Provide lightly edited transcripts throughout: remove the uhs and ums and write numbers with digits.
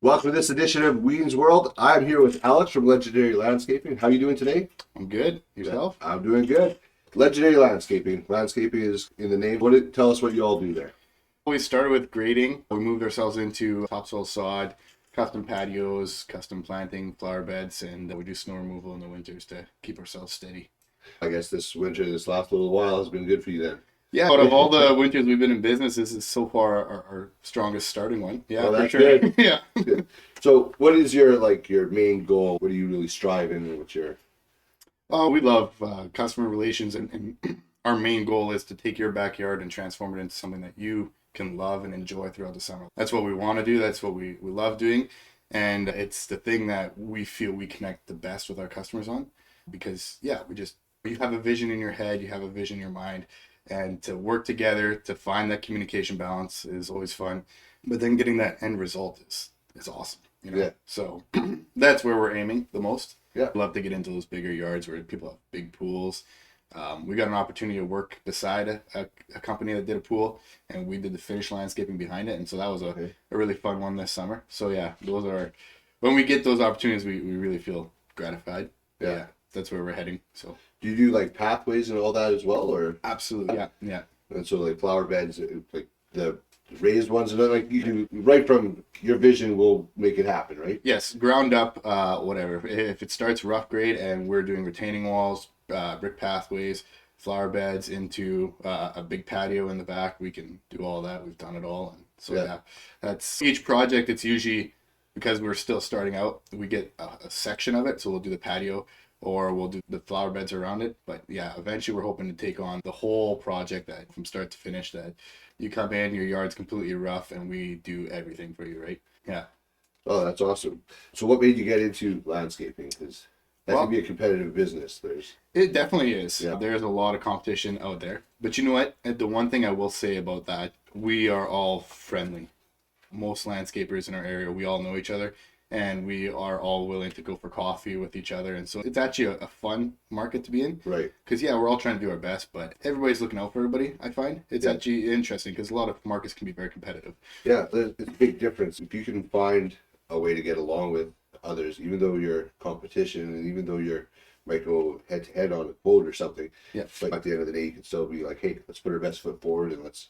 Welcome to this edition of Wiens World. I'm here with Alex from Legendary Landscaping. How are you doing today? I'm good. Yourself? I'm doing good. Legendary Landscaping. Landscaping is in the name. Tell us what you all do there. We started with grading. We moved ourselves into topsoil sod, custom patios, custom planting, flower beds, and we do snow removal in the winters to keep ourselves steady. I guess this winter, this last little while, has been good for you then. Yeah, out of all the winters we've been in business, this is so far our strongest starting one. Yeah, Well, for that's sure. good. Yeah. Good. So, what is your main goal? What do you really strive in? What's your We love customer relations, and our main goal is to take your backyard and transform it into something that you can love and enjoy throughout the summer. That's what we want to do. That's what we love doing. And it's the thing that we feel we connect the best with our customers on because, yeah, you have a vision in your head, you have a vision in your mind, and to work together to find that communication balance is always fun. But then getting that end result is awesome. Yeah. So that's where we're aiming the most. Yeah. Love to get into those bigger yards where people have big pools. We got an opportunity to work beside a company that did a pool, and we did the finished landscaping behind it, and so that was a really fun one this summer. So yeah, those are when we get those opportunities, we really feel gratified. Yeah, that's where we're heading. So do you do like pathways and all that as well, or absolutely, yeah. and so like flower beds, like the raised ones, and then like you can right from your vision will make it happen, right? Yes, ground up, whatever. If it starts rough grade and we're doing retaining walls, brick pathways, flower beds into a big patio in the back, we can do all that. We've done it all. And so yeah, that's each project. It's usually because we're still starting out, we get a section of it. So we'll do the patio or we'll do the flower beds around it. But yeah, eventually we're hoping to take on the whole project that from start to finish that you come in, your yard's completely rough and we do everything for you, right? Yeah. Oh, that's awesome. So what made you get into landscaping? Because that can be a competitive business. It definitely is. Yeah. There's a lot of competition out there. But you know what? The one thing I will say about that, we are all friendly. Most landscapers in our area, we all know each other and we are all willing to go for coffee with each other. And so it's actually a fun market to be in. Right. Because, yeah, we're all trying to do our best, but everybody's looking out for everybody, I find. It's actually interesting because a lot of markets can be very competitive. Yeah, it's a big difference. If you can find a way to get along with others, even though you're competition and even though you're might go head to head on a quote or something, but at the end of the day, you can still be like, hey, let's put our best foot forward and let's,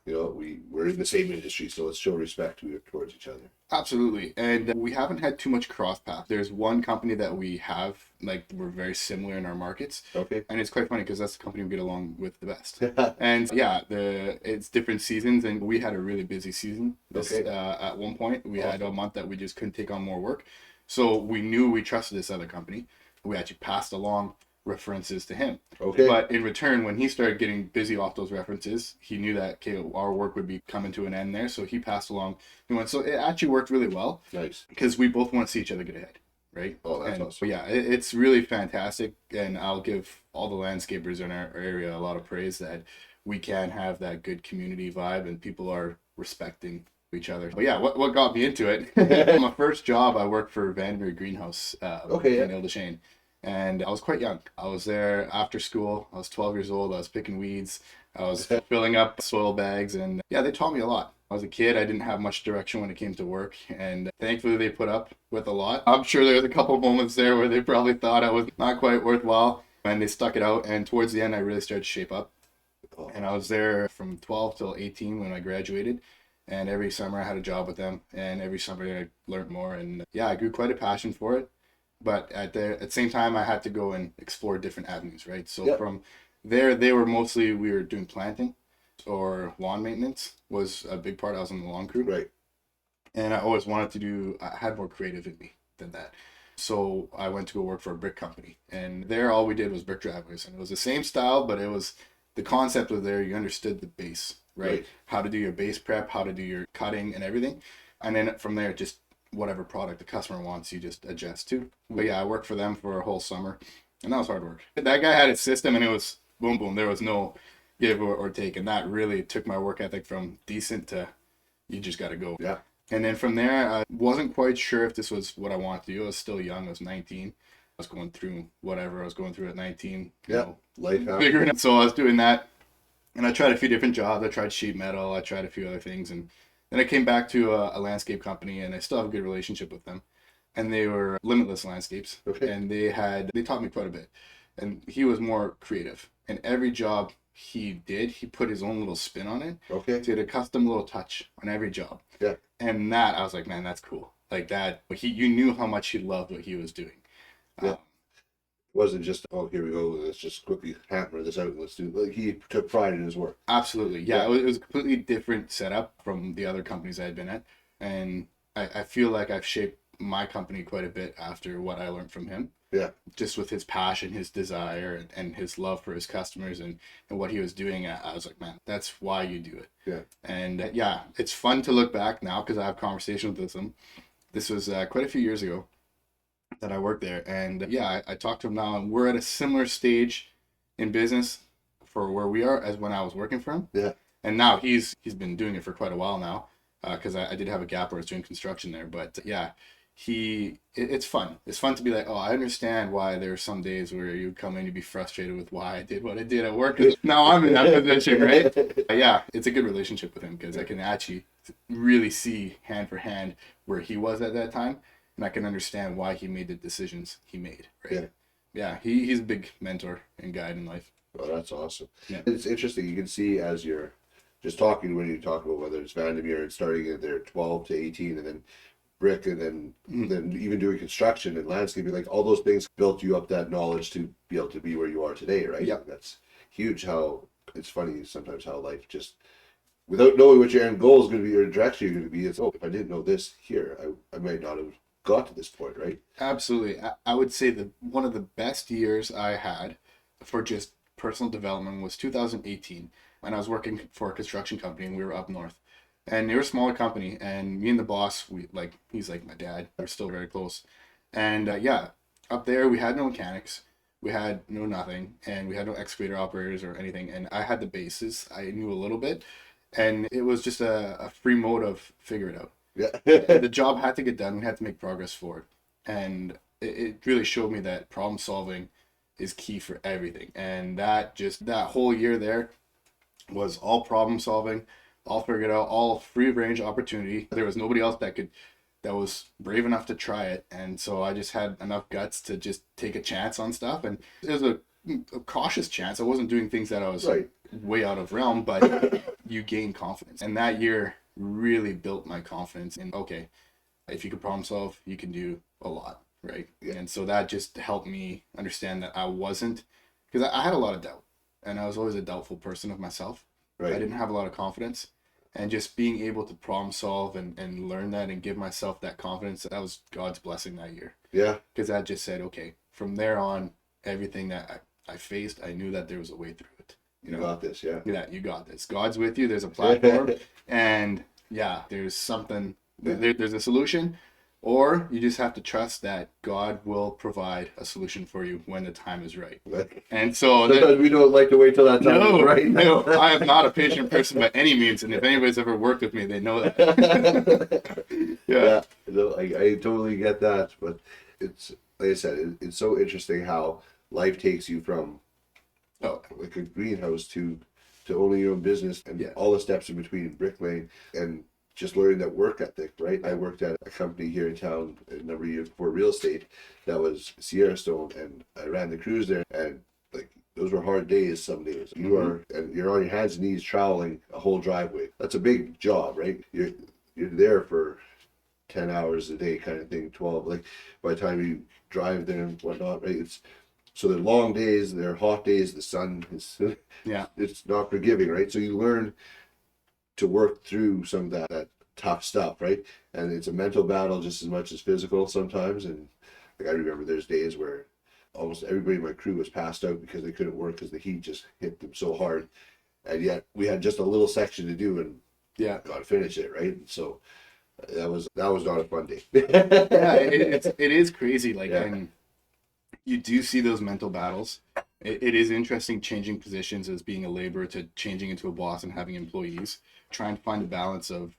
we're in the same industry, so let's show respect towards each other. Absolutely. And we haven't had too much cross path. There's one company that we have, like, we're very similar in our markets. Okay. And it's quite funny because that's the company we get along with the best. And yeah, it's different seasons, and we had a really busy season at one point. We had a month that we just couldn't take on more work. So we knew we trusted this other company. We actually passed along references to him. Okay. But in return, when he started getting busy off those references, he knew that our work would be coming to an end there. So he passed along. So it actually worked really well. Nice. Because we both want to see each other get ahead, right? Oh, that's awesome. But yeah, it's really fantastic. And I'll give all the landscapers in our area a lot of praise that we can have that good community vibe and people are respecting each other. But yeah, what got me into it? My first job, I worked for Vanbury Greenhouse in Ildeshane. And I was quite young. I was there after school. I was 12 years old. I was picking weeds. I was filling up soil bags. And yeah, they taught me a lot. I was a kid. I didn't have much direction when it came to work. And thankfully, they put up with a lot. I'm sure there was a couple moments there where they probably thought I was not quite worthwhile. And they stuck it out. And towards the end, I really started to shape up. And I was there from 12 till 18 when I graduated. And every summer I had a job with them. And every summer I learned more. And yeah, I grew quite a passion for it. But at the same time, I had to go and explore different avenues, right? So from there, we were doing planting or lawn maintenance was a big part. I was on the lawn crew. Right. And I always wanted I had more creative in me than that. So I went to go work for a brick company. And there, all we did was brick driveways. And it was the same style, but the concept was there. You understood the base, right? How to do your base prep, how to do your cutting and everything. And then from there, just whatever product the customer wants, you just adjust to. But yeah, I worked for them for a whole summer, and that was hard work. That guy had a system, and it was boom, boom. There was no give or take, and that really took my work ethic from decent to you just got to go. Yeah. And then from there, I wasn't quite sure if this was what I wanted to do. I was still young. I was 19. I was going through whatever I was going through at 19. Life happens. Figuring it out. So I was doing that, and I tried a few different jobs. I tried sheet metal. I tried a few other things, and Then I came back to a landscape company, and I still have a good relationship with them. And they were Limitless Landscapes, Okay. and they taught me quite a bit. And he was more creative. And every job he did, he put his own little spin on it. Okay. So he had a custom little touch on every job. Yeah. And that I was like, man, that's cool. Like that, you knew how much he loved what he was doing. Yeah. It wasn't just, oh, here we go, let's just quickly hammer this out and let's do, like, he took pride in his work. Absolutely. Yeah. It was a completely different setup from the other companies I had been at. And I feel like I've shaped my company quite a bit after what I learned from him. Yeah. Just with his passion, his desire, and his love for his customers and what he was doing. I was like, man, that's why you do it. Yeah. And yeah, it's fun to look back now because I have conversations with him. This was quite a few years ago that I worked there. And yeah, I talked to him now, and we're at a similar stage in business for where we are as when I was working for him. Yeah. And now he's been doing it for quite a while now, because I did have a gap where I was doing construction there. But yeah, it's fun. It's fun to be like, oh, I understand why there are some days where you come in, you'd be frustrated with why I did what I did at work. Now I'm in that position, right? Yeah, it's a good relationship with him because I can actually really see hand for hand where he was at that time, and I can understand why he made the decisions he made, right? Yeah, he's a big mentor and guide in life. Oh, that's awesome. Yeah. It's interesting. You can see as you're just talking, when you talk about whether it's Vanbury and starting at their 12 to 18 and then brick and then even doing construction and landscaping, like all those things built you up that knowledge to be able to be where you are today, right? Yeah. That's huge. How it's funny sometimes how life just, without knowing what your end goal is going to be or direction you're going to be, it's, oh, if I didn't know this here, I might not have got to this point, right? Absolutely. I would say that one of the best years I had for just personal development was 2018, when I was working for a construction company and we were up north. And they were a smaller company, and me and the boss, he's like my dad. We're still very close. And yeah, up there we had no mechanics, we had no nothing, and we had no excavator operators or anything. And I had the bases. I knew a little bit, and it was just a free mode of figure it out. Yeah. The job had to get done. We had to make progress forward, and it really showed me that problem solving is key for everything. And that whole year there was all problem solving, all figured out, all free range opportunity. There was nobody else that was brave enough to try it, and so I just had enough guts to just take a chance on stuff. And it was a cautious chance. I wasn't doing things that I was way out of realm, but you gain confidence. And that year really built my confidence in, okay, if you can problem solve, you can do a lot, right? Yeah. And so that just helped me understand that I wasn't, because I had a lot of doubt, and I was always a doubtful person of myself. Right. I didn't have a lot of confidence, and just being able to problem solve and learn that and give myself that confidence, that was God's blessing that year. Yeah. Because that just said, okay, from there on, everything that I faced, I knew that there was a way through it. You got this, yeah. Yeah, you got this. God's with you. There's a platform, and yeah, there's something. There's a solution, or you just have to trust that God will provide a solution for you when the time is right. And so sometimes we don't like to wait till that time is right. No, I am not a patient person by any means, and if anybody's ever worked with me, they know that. Yeah, no, I totally get that, but it's like I said, it's so interesting how life takes you from like a greenhouse to owning your own business, and all the steps in between, bricklaying and just learning that work ethic, right? I worked at a company here in town a number of years before real estate that was Sierra Stone, and I ran the crews there, and like those were hard days some days. You're on your hands and knees traveling a whole driveway. That's a big job, right? You're there for 10 hours a day kind of thing, 12, like by the time you drive there and whatnot, right? So they're long days, they're hot days, the sun is it's not forgiving, right? So you learn to work through some of that tough stuff, right? And it's a mental battle just as much as physical sometimes. And like I remember there's days where almost everybody in my crew was passed out because they couldn't work because the heat just hit them so hard. And yet we had just a little section to do and got to finish it, right? So that was not a fun day. It is crazy, like, and you do see those mental battles. It is interesting changing positions as being a laborer to changing into a boss and having employees, trying to find a balance of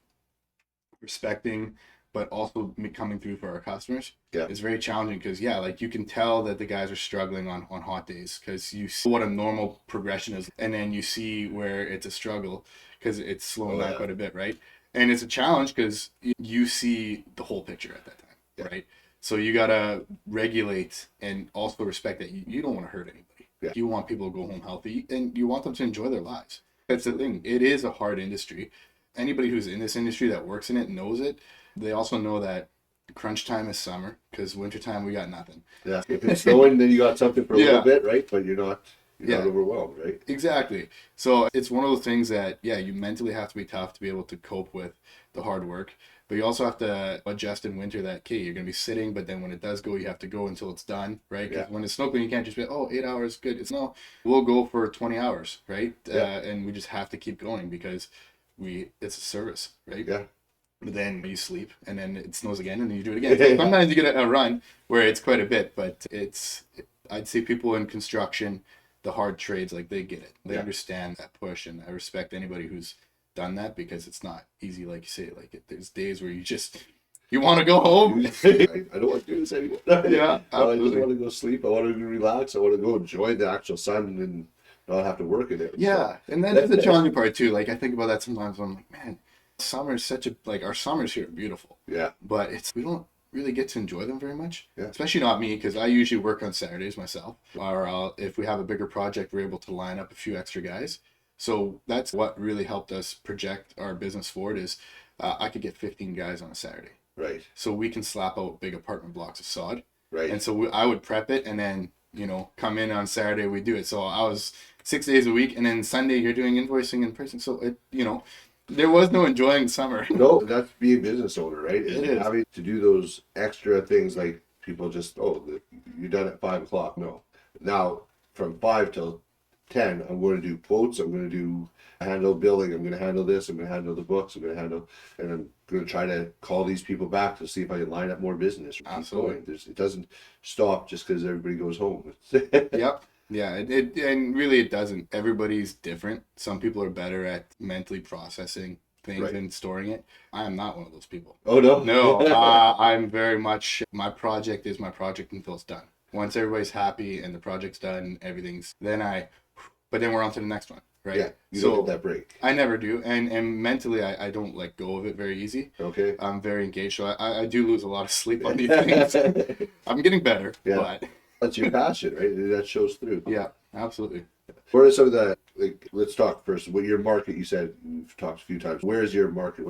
respecting but also coming through for our customers. It's very challenging because like you can tell that the guys are struggling on hot days because you see what a normal progression is, and then you see where it's a struggle because it's slowing down quite a bit, right? And it's a challenge because you see the whole picture at that time, right? So you got to regulate and also respect that you don't want to hurt anybody. Yeah. You want people to go home healthy and you want them to enjoy their lives. That's the thing. It is a hard industry. Anybody who's in this industry that works in it knows it. They also know that crunch time is summer because wintertime we got nothing. Yeah. If it's snowing, then you got something for a little bit, right? But you're not overwhelmed, right? Exactly. So it's one of those things that, you mentally have to be tough to be able to cope with the hard work. But you also have to adjust in winter that, okay, you're going to be sitting, but then when it does go, you have to go until it's done, right? Because when it's snowing, you can't just be, 8 hours, good. It's no, we'll go for 20 hours, right? And we just have to keep going because it's a service, right? Yeah. But then you sleep and then it snows again and then you do it again. So sometimes you get a run where it's quite a bit, but I'd say people in construction, the hard trades, like they get it. They understand that push, and I respect anybody who's done that because it's not easy, like you say. Like there's days where you want to go home. I don't want to do this anymore. Yeah, absolutely. I just want to go sleep. I want to relax. I want to go enjoy the actual sun and not have to work in it. Yeah, and that's the challenging part too. Like I think about that sometimes. I'm like, man, summer is our summers here are beautiful. Yeah, but we don't really get to enjoy them very much. Yeah. Especially not me, because I usually work on Saturdays myself. Or if we have a bigger project, we're able to line up a few extra guys. So that's what really helped us project our business forward is I could get 15 guys on a Saturday. Right. So we can slap out big apartment blocks of sod. Right. And so I would prep it and then, come in on Saturday, we do it. So I was 6 days a week, and then Sunday you're doing invoicing in person. So there was no enjoying summer. No, that's being a business owner, right? It is. Having to do those extra things like people just, you're done at 5 o'clock. No. Now, from 5 till 10, I'm going to do quotes. I'm going to handle billing. I'm going to handle this. I'm going to handle the books. And I'm going to try to call these people back to see if I can line up more business. Absolutely. It doesn't stop just because everybody goes home. Yep. Yeah, and really it doesn't. Everybody's different. Some people are better at mentally processing things and storing it. I am not one of those people. Oh, no? No, I'm very much, my project is my project until it's done. Once everybody's happy and the project's done, but then we're on to the next one, right? Yeah, you don't get that break. I never do, and mentally I don't let go of it very easy. Okay. I'm very engaged, so I do lose a lot of sleep on these things. I'm getting better, but... That's your passion, right? That shows through. Yeah, absolutely. Where are some of the, let's talk first. What your market, you said, you've talked a few times. Where is your market?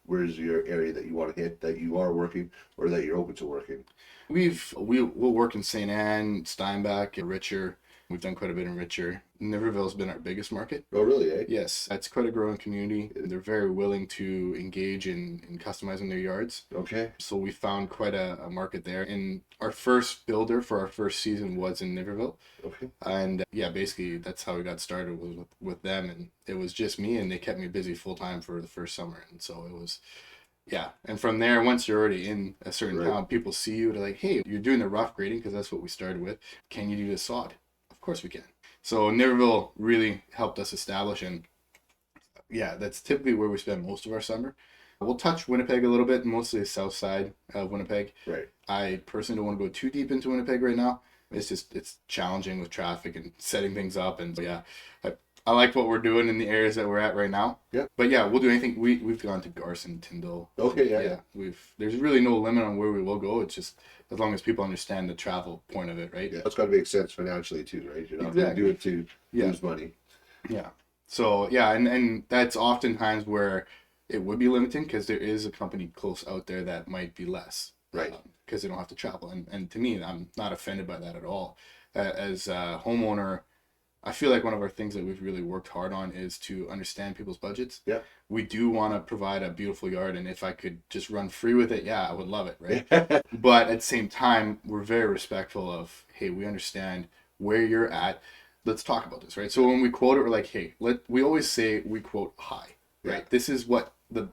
Where's your area that you want to hit, that you are working, or that you're open to working? We'll work in St. Anne, Steinbeck, Richer. We've done quite a bit in Richer. Niverville's been our biggest market. Oh, really, eh? Yes, it's quite a growing community. They're very willing to engage in customizing their yards. Okay. So we found quite a market there. And our first builder for our first season was in Niverville. Okay. And basically that's how we got started with them. And it was just me, and they kept me busy full time for the first summer. And so it was... Yeah, and from there, once you're already in a certain town, people see you. They're like, hey, you're doing the rough grading, because that's what we started with. Can you do the sod? Of course we can. So Niverville really helped us establish, and that's typically where we spend most of our summer. We'll touch Winnipeg a little bit, mostly the south side of Winnipeg. Right. I personally don't want to go too deep into Winnipeg right now. It's challenging with traffic and setting things up, and I like what we're doing in the areas that we're at right now. Yeah. But we'll do anything. We've gone to Garson, Tyndall. Okay, yeah. There's really no limit on where we will go. It's just as long as people understand the travel point of it, right? Yeah, it's got to make sense financially too, right? You're not going to do it to lose money. Yeah. So and that's oftentimes where it would be limiting, because there is a company close out there that might be less, right? Because they don't have to travel. And to me, I'm not offended by that at all. As a homeowner, I feel like one of our things that we've really worked hard on is to understand people's budgets. Yeah. We do want to provide a beautiful yard, and if I could just run free with it, I would love it, right? But at the same time, we're very respectful of, hey, we understand where you're at. Let's talk about this, right? So when we quote it, we're like, hey, we always say we quote high, right? Yeah. This is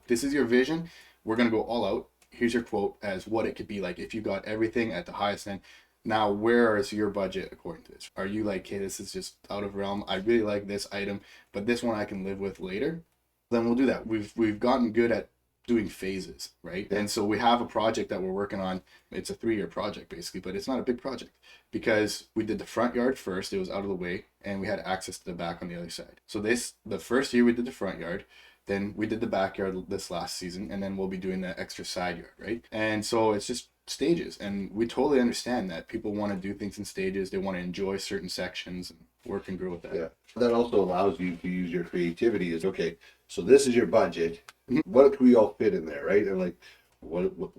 this is your vision. We're going to go all out. Here's your quote as what it could be like if you got everything at the highest end. Now, where is your budget according to this? Are you like, hey, this is just out of realm. I really like this item, but this one I can live with later. Then we'll do that. We've gotten good at doing phases, right? And so we have a project that we're working on. It's a 3-year project basically, but it's not a big project because we did the front yard first. It was out of the way, and we had access to the back on the other side. So the first year we did the front yard. Then we did the backyard this last season, and then we'll be doing the extra side yard, right? And so it's just stages, and we totally understand that people want to do things in stages. They want to enjoy certain sections and work and grow with that. Yeah. That also allows you to use your creativity as, okay, so this is your budget. Mhm. What can we all fit in there, right? And like,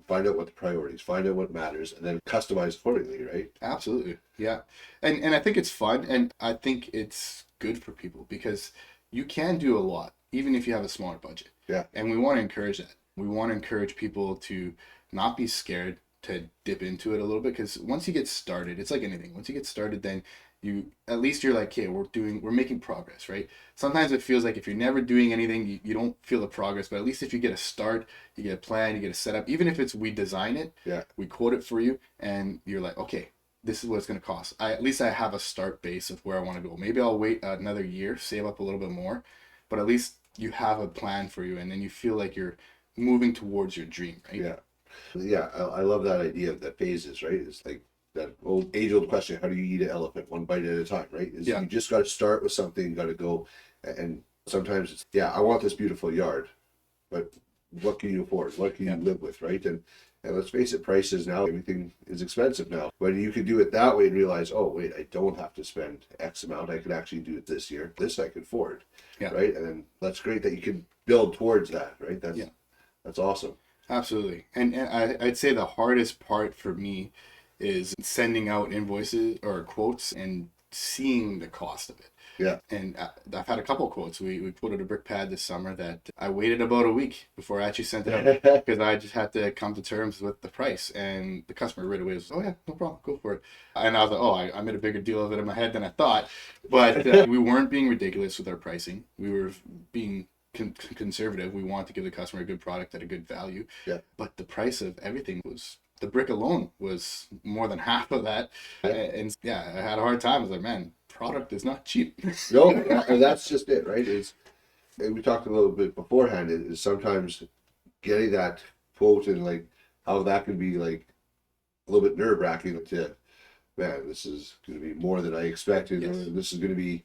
find out what the priorities, find out what matters, and then customize accordingly, right? Absolutely. Yeah. And I think it's fun, and I think it's good for people because you can do a lot even if you have a smaller budget. Yeah. And we want to encourage that. We want to encourage people to not be scared to dip into it a little bit, because once you get started, it's like anything. Once you get started, then you at least you're like, okay, we're making progress, right? Sometimes it feels like if you're never doing anything, you don't feel the progress, but at least if you get a start, you get a plan, you get a setup, even if it's we design it, Yeah. we quote it for you, and you're like, okay, this is what it's going to cost. At least I have a start base of where I want to go. Maybe I'll wait another year, save up a little bit more, but at least you have a plan for you, and then you feel like you're moving towards your dream, right? Yeah. Yeah, I love that idea of the phases, right? It's like that age-old question, how do you eat an elephant? One bite at a time, right? Yeah. You just got to start with something, got to go. And sometimes it's, yeah, I want this beautiful yard, but what can you afford? What can you live with, right? And let's face it, prices now, everything is expensive now. But you can do it that way and realize, oh, wait, I don't have to spend X amount. I can actually do it this year. This I can afford, right? And then that's great that you can build towards that, right? That's awesome. Absolutely. And I'd say the hardest part for me is sending out invoices or quotes and seeing the cost of it. Yeah. And I've had a couple quotes. We quoted a brick pad this summer that I waited about a week before I actually sent it out because I just had to come to terms with the price. And the customer right away was, oh yeah, no problem, go for it. And I was like, oh, I made a bigger deal of it in my head than I thought. But we weren't being ridiculous with our pricing. We were being conservative. We want to give the customer a good product at a good value. Yeah. But the price of everything was, the brick alone was more than half of that. And yeah, I had a hard time. I was like, man, product is not cheap. No, and that's just it, right? And we talked a little bit beforehand, is sometimes getting that quote and like how that can be like a little bit nerve-wracking to, man, this is going to be more than I expected. Yes. Or this is going to be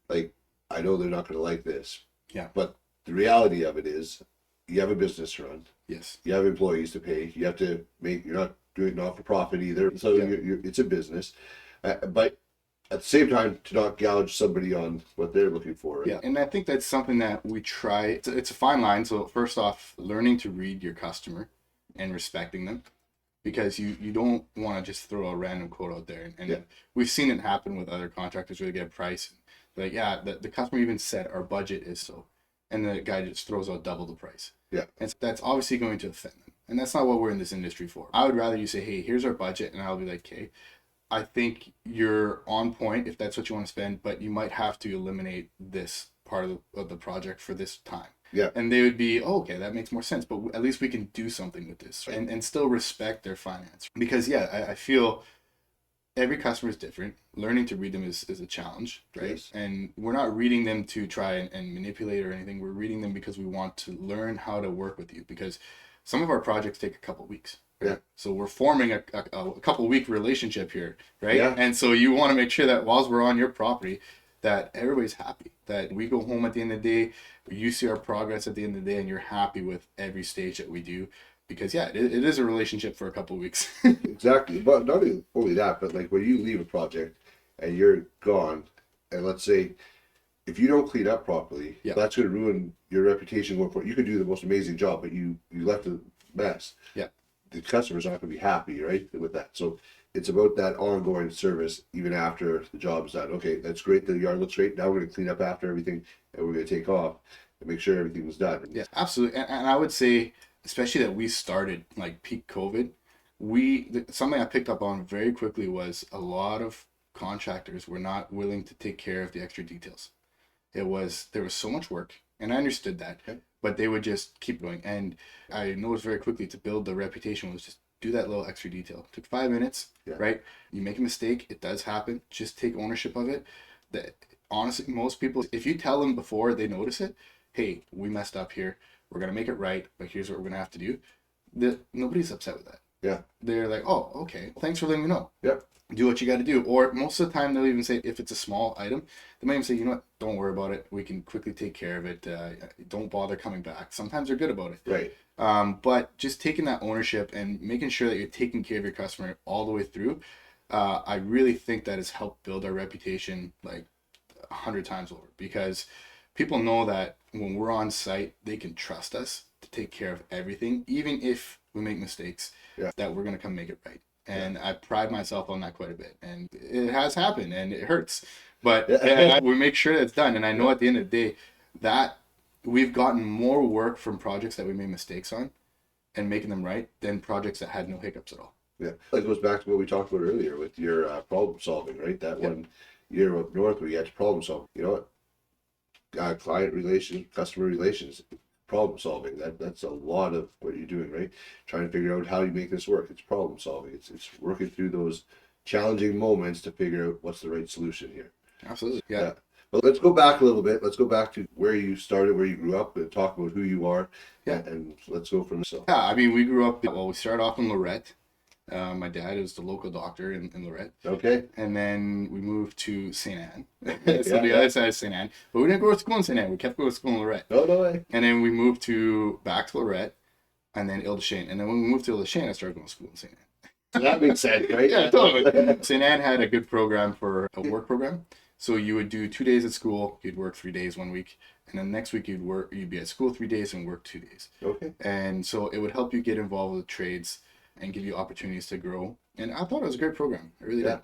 like, I know they're not going to like this. Yeah. But the reality of it is, you have a business to run. Yes. You have employees to pay. You have to make. You're not doing it not for profit either. So it's a business, but at the same time, to not gouge somebody on what they're looking for. Right? Yeah, and I think that's something that we try. It's a fine line. So first off, learning to read your customer and respecting them, because you don't want to just throw a random quote out there. And we've seen it happen with other contractors where they get a price. Like, yeah, the customer even said our budget is so, and the guy just throws out double the price. Yeah. And that's obviously going to offend them. And that's not what we're in this industry for. I would rather you say, hey, here's our budget, and I'll be like, okay, I think you're on point if that's what you want to spend, but you might have to eliminate this part of the project for this time. Yeah. And they would be, oh, okay, that makes more sense, but at least we can do something with this, and still respect their finance. Because, I feel every customer is different. Learning to read them is a challenge, right? Yes. And we're not reading them to try and manipulate or anything. We're reading them because we want to learn how to work with you, because some of our projects take a couple weeks. Right? Yeah. So we're forming a couple week relationship here, right? Yeah. And so you want to make sure that whilst we're on your property, that everybody's happy, that we go home at the end of the day, you see our progress at the end of the day, and you're happy with every stage that we do. Because it is a relationship for a couple of weeks. Exactly. But not only that, but like when you leave a project and you're gone, and let's say if you don't clean up properly, that's going to ruin your reputation going forward. You could do the most amazing job, but you left a mess. Yeah. The customer's not going to be happy, right, with that. So it's about that ongoing service even after the job's done. Okay, that's great. The yard looks great. Now we're going to clean up after everything, and we're going to take off and make sure everything's done. Yeah, absolutely. And I would say, especially that we started like peak COVID, something I picked up on very quickly was a lot of contractors were not willing to take care of the extra details. There was so much work, and I understood that, but they would just keep going. And I noticed very quickly, to build the reputation was just do that little extra detail. It took 5 minutes, right? You make a mistake, it does happen. Just take ownership of it. That honestly, most people, if you tell them before they notice it, hey, we messed up here. We're going to make it right, but here's what we're going to have to do. Nobody's upset with that. Yeah. They're like, oh, okay. Thanks for letting me know. Yep. do what you got to do. Or most of the time, they'll even say, if it's a small item, they might even say, you know what, don't worry about it. We can quickly take care of it. Don't bother coming back. Sometimes they're good about it. Right. But just taking that ownership and making sure that you're taking care of your customer all the way through, I really think that has helped build our reputation like 100 times over, because people know that when we're on site, they can trust us to take care of everything, even if we make mistakes, that we're going to come make it right. And I pride myself on that quite a bit. And it has happened and it hurts. But we make sure that it's done. And I know at the end of the day that we've gotten more work from projects that we made mistakes on and making them right than projects that had no hiccups at all. Yeah. It goes back to what we talked about earlier with your problem solving, right? That one year up north where you had to problem solve. You know what? Client relations, customer relations, problem solving. That's a lot of what you're doing, right? Trying to figure out how you make this work. It's problem solving. It's working through those challenging moments to figure out what's the right solution here. Absolutely. Yeah. But let's go back a little bit. Let's go back to where you started, where you grew up, and talk about who you are. And let's go from there. Yeah, I mean, we grew up, we started off in Lorette. My dad was the local doctor in Lorette. Okay. And then we moved to St. Anne. So the other side of St. Anne. But we didn't go to school in St. Anne. We kept going to school in Lorette. No way. And then we moved back to Lorette and then Ile-des-Chênes. And then when we moved to Ile-des-Chênes, I started going to school in St. Anne. So that makes sense, right? Yeah, totally. St. Anne had a good program for a work program. So you would do 2 days at school, you'd work 3 days 1 week, and then next week you'd be at school 3 days and work 2 days. Okay. And so it would help you get involved with trades and give you opportunities to grow. And I thought it was a great program. I really did.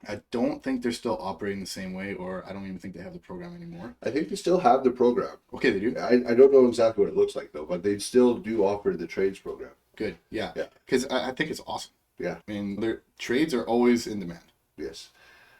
I don't think they're still operating the same way, or I don't even think they have the program anymore. I think they still have the program. Okay, they do? I don't know exactly what it looks like, though, but they still do offer the trades program. Good, yeah. Because I think it's awesome. Yeah. I mean, their trades are always in demand. Yes.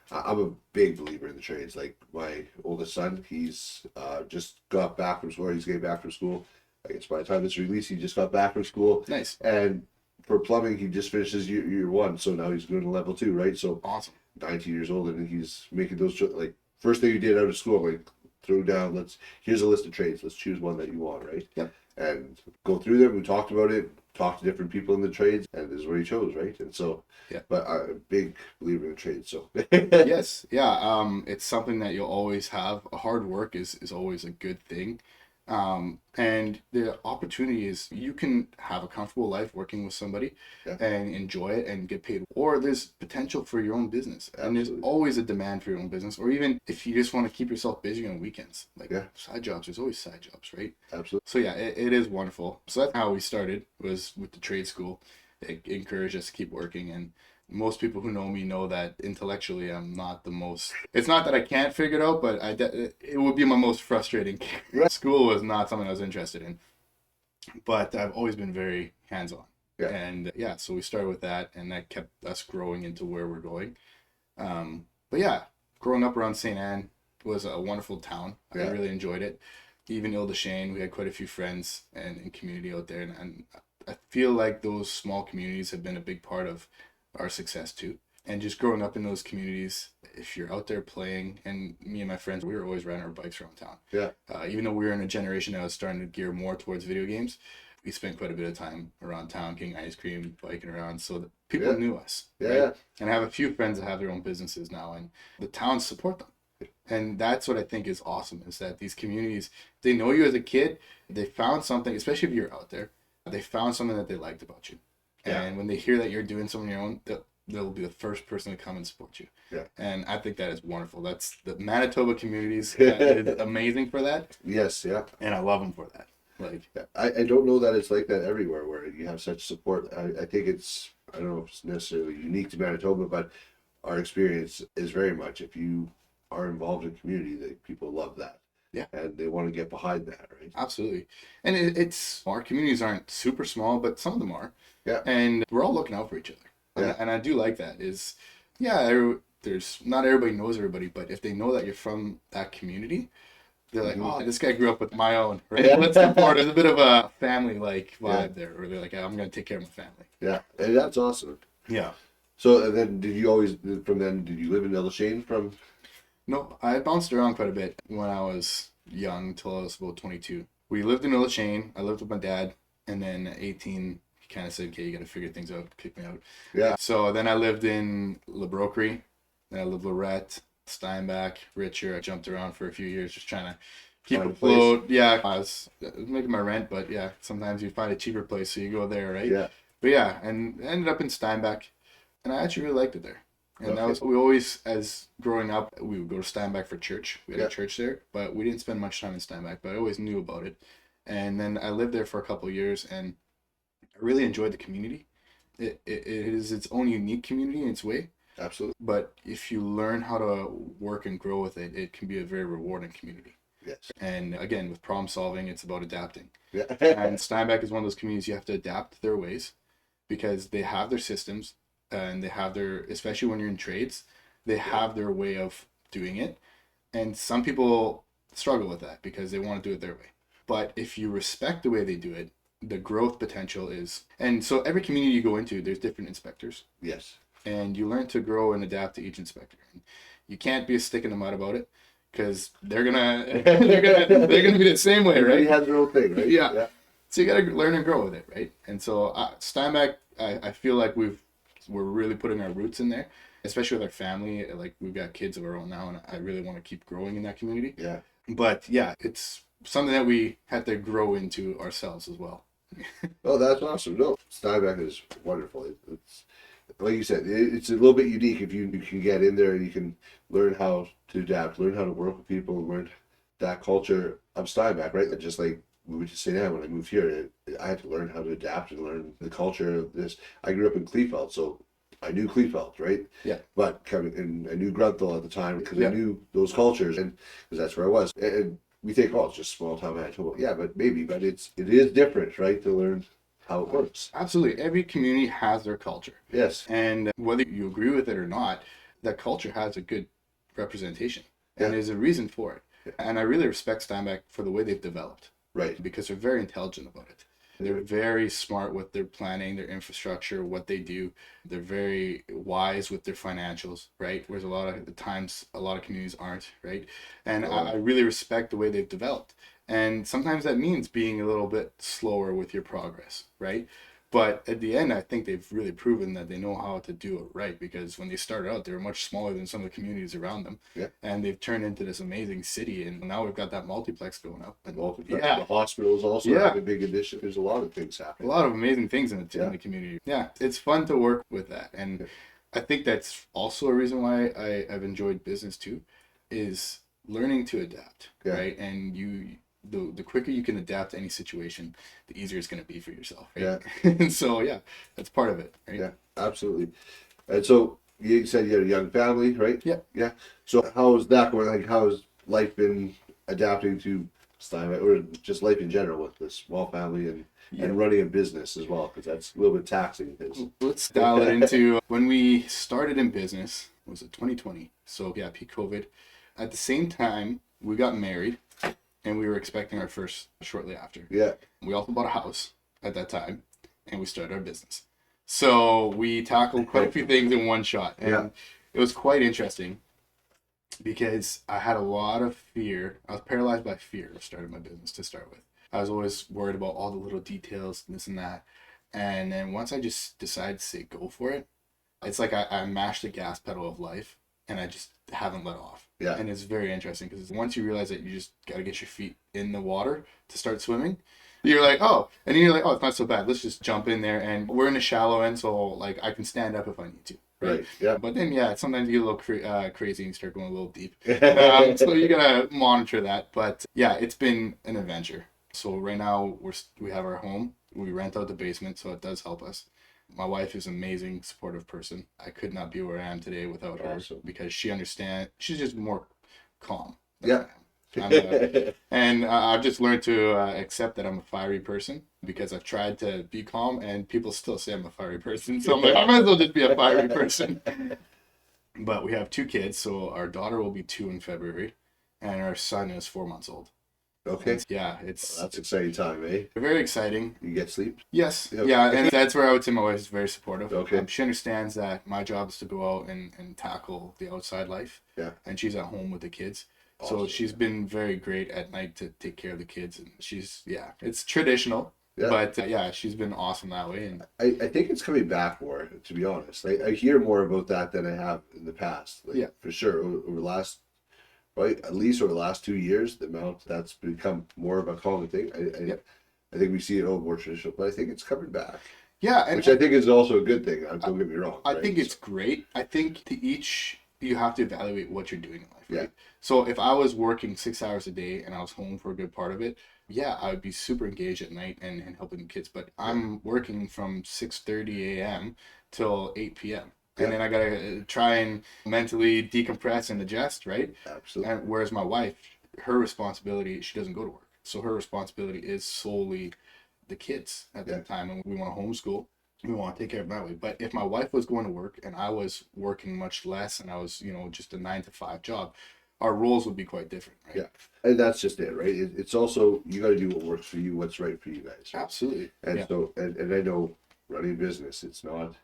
I'm a big believer in the trades. Like my oldest son, he's just got back from school. He's getting back from school. I guess by the time this release, he just got back from school. Nice. And for plumbing, he just finished his year one, so now he's going to level 2, right? So awesome. 19 years old, and he's making those like first thing he did out of school, like throw down. Here's a list of trades. Let's choose one that you want, right? Yep. And go through them. We talked about it. Talked to different people in the trades, and this is what he chose, right? And so, but I'm a big believer in the trades. So yes, yeah. It's something that you'll always have. Hard work is always a good thing. And the opportunity is you can have a comfortable life working with somebody and enjoy it and get paid, or there's potential for your own business. Absolutely. And there's always a demand for your own business, or even if you just want to keep yourself busy on weekends, like side jobs, there's always side jobs, right? Absolutely. So yeah, it is wonderful. So that's how we started, was with the trade school. It encouraged us to keep working, and most people who know me know that intellectually I'm not the most, it's not that I can't figure it out, but it would be my most frustrating. School was not something I was interested in, but I've always been very hands-on. And so we started with that, and that kept us growing into where we're going. But yeah, growing up around St. Anne was a wonderful town. I really enjoyed it. Even Ile-des-Chênes, we had quite a few friends and community out there, and I feel like those small communities have been a big part of our success too. And just growing up in those communities, if you're out there playing, and me and my friends, we were always riding our bikes around town. Even though we were in a generation that was starting to gear more towards video games, we spent quite a bit of time around town getting ice cream, biking around, so that people knew us. Right? And I have a few friends that have their own businesses now, and the towns support them. And that's what I think is awesome, is that these communities, they know you as a kid, they found something, especially if you're out there, they found something that they liked about you. And when they hear that you're doing something on your own, they'll be the first person to come and support you. And I think that is wonderful. That's the Manitoba communities is amazing for that. Yes, and I love them for that. Like, I don't know that it's like that everywhere where you have such support. I think it's, I don't know if it's necessarily unique to Manitoba, but our experience is very much, if you are involved in community, that people love that. And they want to get behind that, right? Absolutely. And it's, our communities aren't super small, but some of them are. And we're all looking out for each other. And I do like that. There's not everybody knows everybody, but if they know that you're from that community, they're like, oh, this guy grew up with my own, right? Let's support. There's a bit of a family-like vibe there, where they're like, I'm going to take care of my family. And that's awesome. So, and then did you live in Ile-des-Chênes from? No, I bounced around quite a bit when I was young, till I was about 22. We lived in Ile-des-Chênes. I lived with my dad, and then at 18, he kind of said, okay, you got to figure things out, kick me out. Yeah. So then I lived in Le Brocquerie, then I lived Lorette, Steinbeck, Richer. I jumped around for a few years just trying to keep Find a afloat. Yeah, I was making my rent, but yeah, sometimes you find a cheaper place, so you go there, right? Yeah. But yeah, and ended up in Steinbeck, and I actually really liked it there. And that Okay. was, we always, as growing up, we would go to Steinbeck for church. We had Yeah. a church there, but we didn't spend much time in Steinbeck, but I always knew about it. And then I lived there for a couple of years, and I really enjoyed the community. It is its own unique community in its way, Absolutely. but if you learn how to work and grow with it, it can be a very rewarding community. Yes. And again, with problem solving, it's about adapting. Yeah. And Steinbeck is one of those communities you have to adapt their ways because they have their systems and they have their, especially when you're in trades, they have their way of doing it. And some people struggle with that because they want to do it their way. But if you respect the way they do it, the growth potential is, and so every community you go into, there's different inspectors. Yes. And you learn to grow and adapt to each inspector. And you can't be a stick in the mud about it because they're gonna they're gonna be the same way, Everybody right? has their own thing, right? Yeah. So you gotta learn and grow with it, right? And so Steinbeck, I feel like we're really putting our roots in there, especially with our family. Like we've got kids of our own now, and I really want to keep growing in that community. Yeah. But yeah, it's something that we had to grow into ourselves as well. Oh, that's awesome. No, Steinbeck is wonderful. It's like you said, it's a little bit unique if you can get in there and you can learn how to adapt, learn how to work with people, and learn that culture of Steinbeck, right? Just like we would just say now, when I moved here, I had to learn how to adapt and learn the culture of this. I grew up in Kleefeld, so I knew Kleefeld, right? Yeah. But coming in, I knew Grunthal at the time because Yeah. I knew those cultures, and because that's where I was. And we think, oh, it's just small town Manitoba. Yeah, but it is different, right? To learn how it works. Absolutely. Every community has their culture. Yes. And whether you agree with it or not, that culture has a good representation. And Yeah. there's a reason for it. Yeah. And I really respect Steinbeck for the way they've developed. Right. Because they're very intelligent about it. They're very smart with their planning, their infrastructure, what they do. They're very wise with their financials, right? Whereas a lot of the times, a lot of communities aren't, right? And I really respect the way they've developed. And sometimes that means being a little bit slower with your progress, right? But at the end, I think they've really proven that they know how to do it right, because when they started out, they were much smaller than some of the communities around them. Yeah. And they've turned into this amazing city. And now we've got that multiplex going up. And The hospitals also have a big addition. There's a lot of things a happening. lot of amazing things in the community. Yeah, it's fun to work with that. And I think that's also a reason why I've enjoyed business too, is learning to adapt, right? And the quicker you can adapt to any situation, the easier it's going to be for yourself, right? Yeah. And so, yeah, that's part of it, right? Yeah, absolutely. And so you said you had a young family, right? Yeah. Yeah. So how is that going? Like, how has life been adapting to Steinbeck, or just life in general with this small family and running a business as well? Because that's a little bit taxing. Let's dial it into when we started in business. Was it 2020? So yeah, peak COVID. At the same time, we got married, and we were expecting our first shortly after. Yeah. We also bought a house at that time, and we started our business. So we tackled quite a few things in one shot, and it was quite interesting because I had a lot of fear. I was paralyzed by fear of starting my business to start with. I was always worried about all the little details and this and that. And then once I just decided to say go for it, it's like I mashed the gas pedal of life and I just haven't let off. Yeah. And it's very interesting because once you realize that you just got to get your feet in the water to start swimming, you're like, oh, and then you're like, oh, it's not so bad. Let's just jump in there. And we're in the shallow end, so like I can stand up if I need to. Right. Yeah. But then, yeah, sometimes you get a little crazy and start going a little deep. So you gotta monitor that. But yeah, it's been an adventure. So right now we have our home. We rent out the basement, so it does help us. My wife is an amazing, supportive person. I could not be where I am today without her because she understands. She's just more calm than I am. And I've just learned to accept that I'm a fiery person because I've tried to be calm and people still say I'm a fiery person. So I'm like, I might as well just be a fiery person. But we have 2 kids. So our daughter will be 2 in February and our son is 4 months old. Okay. And yeah, that's exciting time, eh? Very exciting. You get sleep? Yes. Yeah, and that's where I would say my wife is very supportive. Okay. She understands that my job is to go out and tackle the outside life. Yeah. And she's at home with the kids. Awesome. So she's been very great at night to take care of the kids, and it's traditional, Yeah. But yeah, she's been awesome that way. And I think it's coming back more, to be honest. I hear more about that than I have in the past. Like, yeah, for sure. Over the last, right, at least over the last 2 years, the amount that's become more of a common thing. I think we see it all more traditional, but I think it's coming back. yeah, and Which I think is also a good thing. Don't get me wrong. I right? think it's great. I think to each, you have to evaluate what you're doing in life, right? Yeah. So if I was working 6 hours a day and I was home for a good part of it, yeah, I would be super engaged at night and helping the kids. But I'm working from 6:30 a.m. till 8 p.m. And then I gotta try and mentally decompress and adjust, right? Absolutely. And whereas my wife, her responsibility, she doesn't go to work, so her responsibility is solely the kids at that time, and we want to homeschool. We want to take care of them that way. But if my wife was going to work and I was working much less and I was, just a 9 to 5 job, our roles would be quite different, right? Yeah. And that's just it, right? It's also, you got to do what works for you, what's right for you guys. Right? Absolutely. And so, and I know running a business, it's not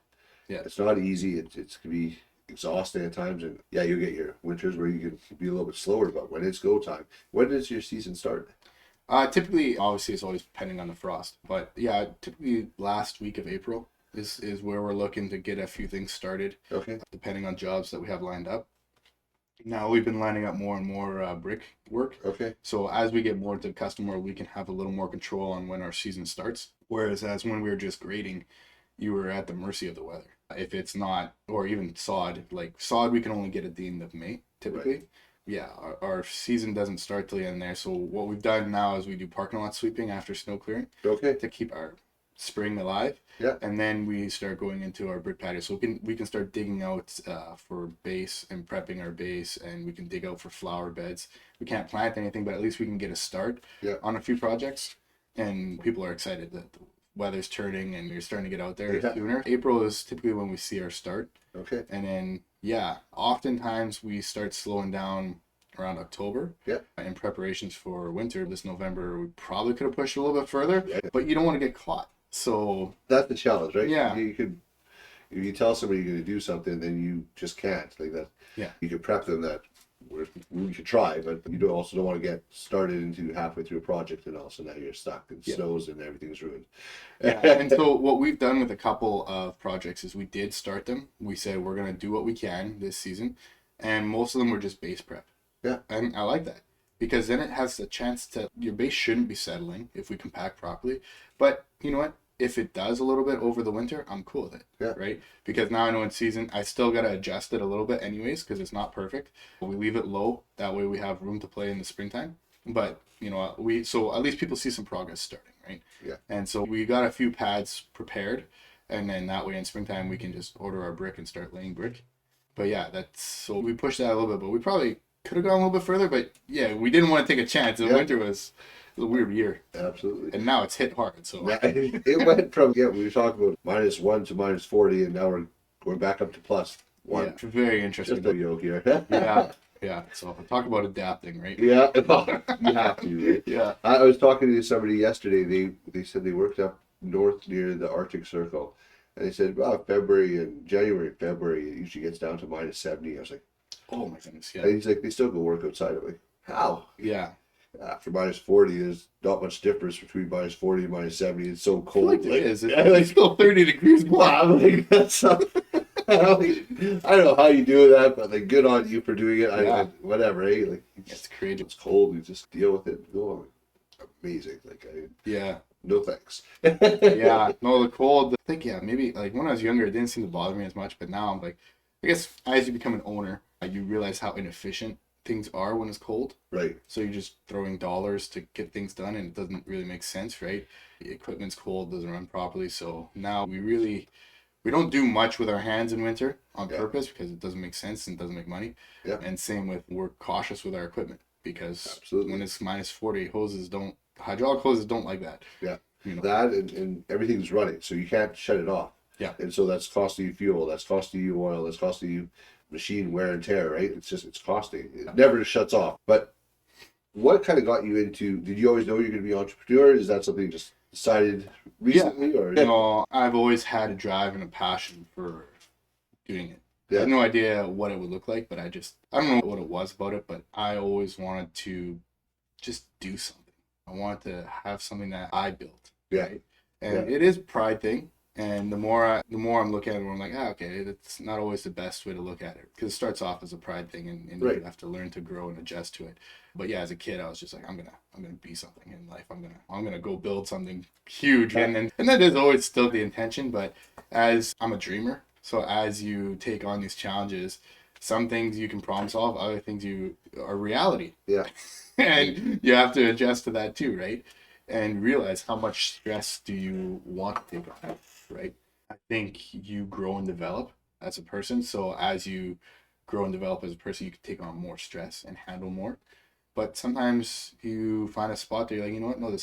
easy. It's can be exhausting at times. And yeah, you get your winters where you can be a little bit slower, but when it's go time, when does your season start? Typically, obviously, it's always depending on the frost. But yeah, typically last week of April is where we're looking to get a few things started. Okay. Depending on jobs that we have lined up. Now we've been lining up more and more brick work. Okay. So as we get more into custom work, we can have a little more control on when our season starts. Whereas as when we were just grading, you were at the mercy of the weather. If it's not, or even sod, like sod, we can only get at the end of May typically. Right. Yeah, our season doesn't start till the end there. So what we've done now is we do parking lot sweeping after snow clearing. Okay. To keep our spring alive. Yeah. And then we start going into our brick patio. So we can start digging out for base and prepping our base, and we can dig out for flower beds. We can't plant anything, but at least we can get a start on a few projects. And people are excited that the weather's turning and you're starting to get out there sooner. April is typically when we see our start. Okay. And then oftentimes we start slowing down around October. Yeah. In preparations for winter. This November we probably could have pushed a little bit further, but you don't want to get caught. So that's the challenge, right? Yeah. You could, if you tell somebody you're going to do something, then you just can't. Like that. Yeah. You could prep them that we could try, but you don't want to get started into halfway through a project and also now you're stuck and snows and everything's ruined. And so what we've done with a couple of projects is we did start them. We said we're going to do what we can this season, and most of them were just base prep. Yeah. And I like that because then it has a chance to, your base shouldn't be settling if we compact properly. But you know what? If it does a little bit over the winter, I'm cool with it. Yeah. Right? Because now I know in season, I still got to adjust it a little bit anyways because it's not perfect. We leave it low. That way we have room to play in the springtime. But, so at least people see some progress starting, right? Yeah. And so we got a few pads prepared. And then that way in springtime, we can just order our brick and start laying brick. But yeah, so we pushed that a little bit, but we probably could have gone a little bit further, but yeah, we didn't want to take a chance. The winter was a weird year. Absolutely. And now it's hit hard. So it went from we were talking about -1 to -40, and now we're back up to +1. Yeah, very interesting. Just a yoke here. Yeah. So talk about adapting, right? Yeah, you have to. Right? Yeah. I was talking to somebody yesterday. They said they worked up north near the Arctic Circle, and they said, January, February, it usually gets down to -70. I was like, oh my goodness, yeah. And he's like, they still go work outside. I'm like, how? Yeah. After -40, there's not much difference between -40 and -70. It's so cold. Like it is. It's still 30 degrees more. I'm like, that's I don't know how you do that, but like, good on you for doing it. Whatever, eh? Like, it's crazy. It's cold. You just deal with it. Oh, amazing. Like, no thanks. Yeah, no, the cold. I think maybe like when I was younger, it didn't seem to bother me as much, but now I'm like, I guess as you become an owner, you realize how inefficient things are when it's cold. Right. So you're just throwing dollars to get things done, and it doesn't really make sense, right? The equipment's cold, doesn't run properly. So now we don't do much with our hands in winter on purpose because it doesn't make sense and doesn't make money. Yeah. And same with, we're cautious with our equipment because when it's -40, hydraulic hoses don't like that. Yeah. That and everything's running, so you can't shut it off. Yeah. And so that's costing you fuel, that's costing you oil, that's costing you machine wear and tear, right? It's costing. It never shuts off. But what kind of got you into, did you always know you're going to be an entrepreneur? Is that something you just decided recently? Or I've always had a drive and a passion for doing it. Yeah. I had no idea what it would look like, but I don't know what it was about it, but I always wanted to just do something. I wanted to have something that I built. Yeah. Right? And it is a pride thing. And the more I'm looking at it, the more I'm like, okay, that's not always the best way to look at it, because it starts off as a pride thing, and Right. you have to learn to grow and adjust to it. But yeah, as a kid, I was just like, I'm gonna be something in life. I'm gonna go build something huge, and that is always still the intention. But as I'm a dreamer, so as you take on these challenges, some things you can problem solve, other things you are reality. Yeah. And you have to adjust to that too, right? And realize how much stress do you want to take on, right? I think you grow and develop as a person. So as you grow and develop as a person, you can take on more stress and handle more. But sometimes you find a spot that you're like, you know what? No,